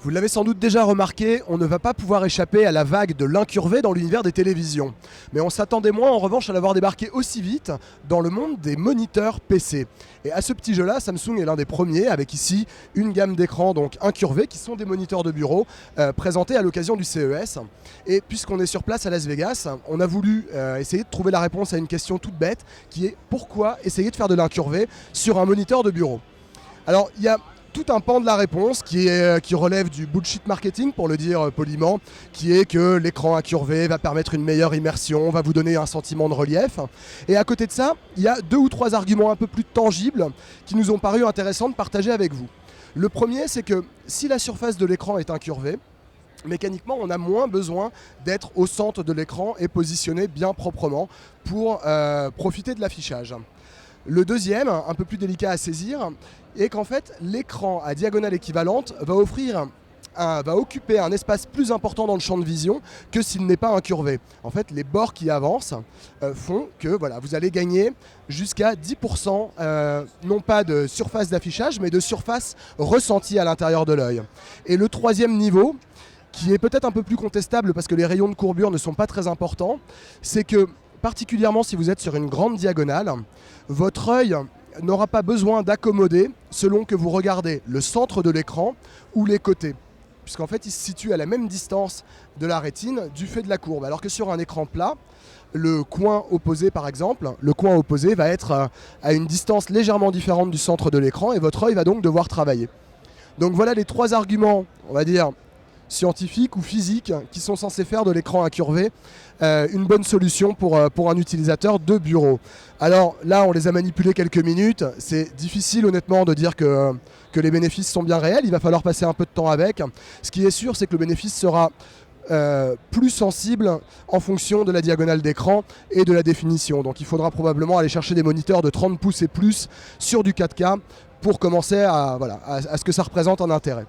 Vous l'avez sans doute déjà remarqué, on ne va pas pouvoir échapper à la vague de l'incurvé dans l'univers des télévisions. Mais on s'attendait moins en revanche à l'avoir débarqué aussi vite dans le monde des moniteurs PC. Et à ce petit jeu-là, Samsung est l'un des premiers, avec ici une gamme d'écrans donc incurvés, qui sont des moniteurs de bureau, présentés à l'occasion du CES. Et puisqu'on est sur place à Las Vegas, on a voulu essayer de trouver la réponse à une question toute bête, qui est pourquoi essayer de faire de l'incurvé sur un moniteur de bureau. Alors, il y a tout un pan de la réponse qui relève du bullshit marketing, pour le dire poliment, qui est que l'écran incurvé va permettre une meilleure immersion, va vous donner un sentiment de relief. Et à côté de ça, il y a 2 ou 3 arguments un peu plus tangibles qui nous ont paru intéressants de partager avec vous. Le premier, c'est que si la surface de l'écran est incurvée, mécaniquement, on a moins besoin d'être au centre de l'écran et positionné bien proprement pour profiter de l'affichage. Le deuxième, un peu plus délicat à saisir, est qu'en fait, l'écran à diagonale équivalente va occuper un espace plus important dans le champ de vision que s'il n'est pas incurvé. En fait, les bords qui avancent font que voilà, vous allez gagner jusqu'à 10%, non pas de surface d'affichage, mais de surface ressentie à l'intérieur de l'œil. Et le troisième niveau, qui est peut-être un peu plus contestable parce que les rayons de courbure ne sont pas très importants, c'est que particulièrement si vous êtes sur une grande diagonale, votre œil n'aura pas besoin d'accommoder selon que vous regardez le centre de l'écran ou les côtés, puisqu'en fait il se situe à la même distance de la rétine du fait de la courbe, alors que sur un écran plat, le coin opposé par exemple, le coin opposé va être à une distance légèrement différente du centre de l'écran et votre œil va donc devoir travailler. Donc voilà les 3 arguments, on va dire, scientifiques ou physiques qui sont censés faire de l'écran incurvé une bonne solution pour un utilisateur de bureau. Alors là, on les a manipulés quelques minutes. C'est difficile honnêtement de dire que les bénéfices sont bien réels. Il va falloir passer un peu de temps avec. Ce qui est sûr, c'est que le bénéfice sera plus sensible en fonction de la diagonale d'écran et de la définition. Donc il faudra probablement aller chercher des moniteurs de 30 pouces et plus sur du 4K pour commencer à ce que ça représente un intérêt.